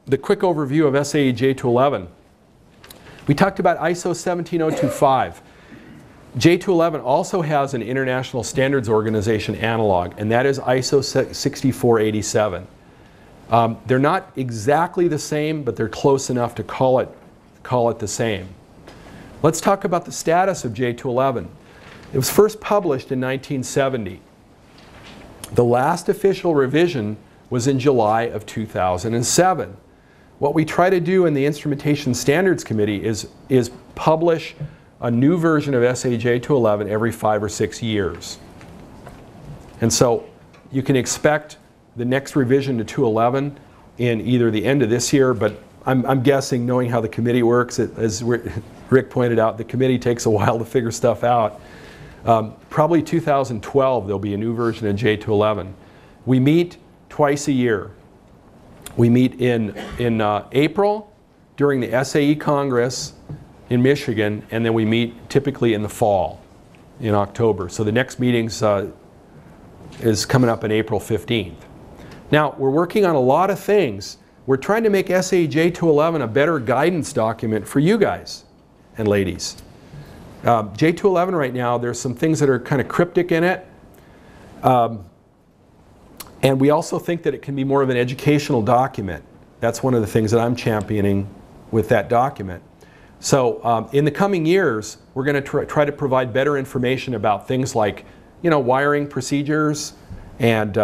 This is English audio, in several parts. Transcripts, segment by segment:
the quick overview of SAE J211. We talked about ISO 17025. J211 also has an International Standards Organization analog, and that is ISO 6487. They're not exactly the same, but they're close enough to call it the same. Let's talk about the status of J211. It was first published in 1970. The last official revision was in July of 2007. What we try to do in the Instrumentation Standards Committee is publish a new version of SAE J211 every 5 or 6 years. And so you can expect the next revision to 211 in either the end of this year, but I'm guessing, knowing how the committee works, as Rick pointed out, the committee takes a while to figure stuff out. Probably 2012 there'll be a new version of J211. We meet twice a year. We meet in April during the SAE Congress in Michigan, and then we meet typically in the fall, in October. So the next meeting is coming up on April 15th. Now, we're working on a lot of things. We're trying to make SAE J211 a better guidance document for you guys and ladies. J211 right now, there's some things that are kind of cryptic in it. And we also think that it can be more of an educational document. That's one of the things that I'm championing with that document. So in the coming years, we're going to try to provide better information about things like, wiring procedures, and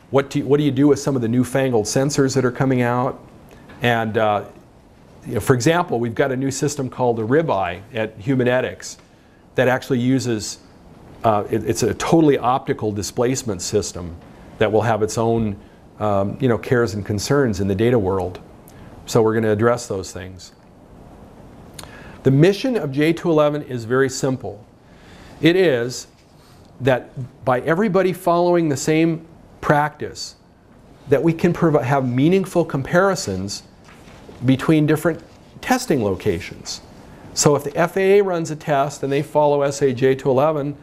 what do you do with some of the newfangled sensors that are coming out. And for example, we've got a new system called the Ribeye at Humanetics that actually uses, it's a totally optical displacement system that will have its own cares and concerns in the data world. So we're going to address those things. The mission of J211 is very simple. It is that by everybody following the same practice, that we can have meaningful comparisons between different testing locations. So if the FAA runs a test and they follow SAE J211,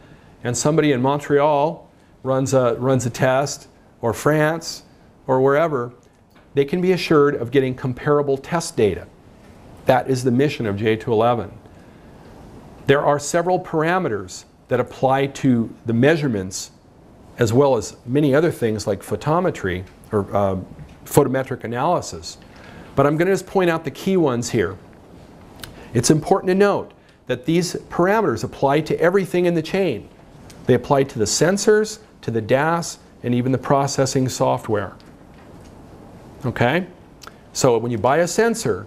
and somebody in Montreal runs a test, or France, or wherever, they can be assured of getting comparable test data. That is the mission of J211. There are several parameters that apply to the measurements, as well as many other things like photometry or photometric analysis. But I'm going to just point out the key ones here. It's important to note that these parameters apply to everything in the chain. They apply to the sensors, to the DAS, and even the processing software. Okay? So when you buy a sensor,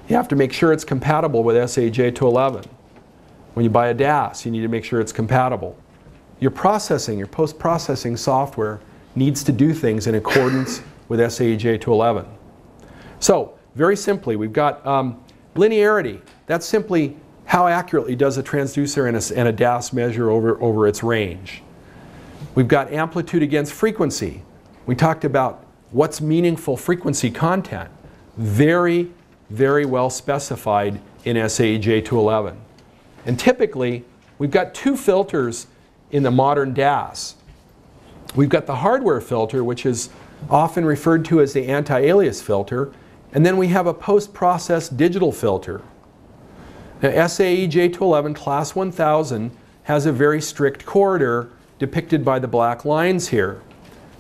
you have to make sure it's compatible with SAE J211. When you buy a DAS, you need to make sure it's compatible. Your processing, your post-processing software needs to do things in accordance with SAE J211. So, very simply, we've got linearity. That's simply how accurately does a transducer and a DAS measure over its range. We've got amplitude against frequency. We talked about what's meaningful frequency content. Very, very well specified in SAE J211. And typically, we've got two filters in the modern DAS. We've got the hardware filter, which is often referred to as the anti-alias filter, and then we have a post-processed digital filter. Now, SAE J211 Class 1000 has a very strict corridor depicted by the black lines here.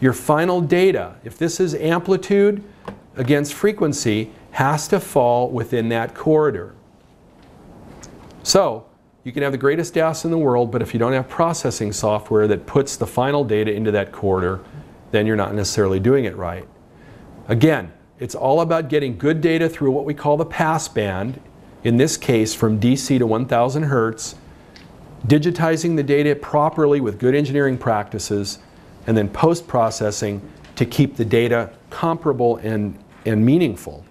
Your final data, if this is amplitude against frequency, has to fall within that corridor. So, you can have the greatest DAS in the world, but if you don't have processing software that puts the final data into that corridor, then you're not necessarily doing it right. Again, it's all about getting good data through what we call the passband, in this case from DC to 1000 Hertz, digitizing the data properly with good engineering practices, and then post-processing to keep the data comparable and meaningful.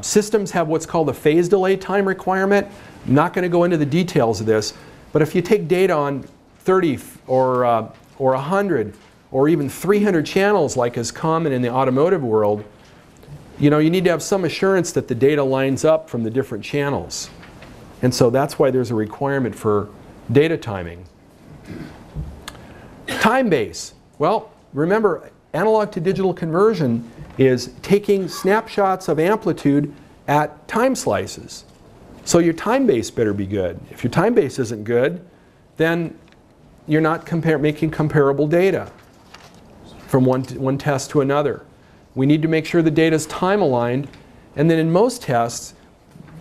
Systems have what's called a phase delay time requirement. I'm not going to go into the details of this, but if you take data on 30 or 100 or even 300 channels, like is common in the automotive world, you need to have some assurance that the data lines up from the different channels. And so that's why there's a requirement for data timing. Time base. Well, remember, analog to digital conversion is taking snapshots of amplitude at time slices. So your time base better be good. If your time base isn't good, then you're not making comparable data from one test to another. We need to make sure the data is time aligned, and then in most tests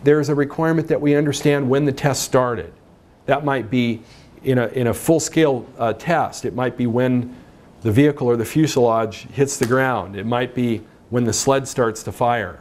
there's a requirement that we understand when the test started. That might be in a full-scale test. It might be when the vehicle or the fuselage hits the ground. It might be when the sled starts to fire.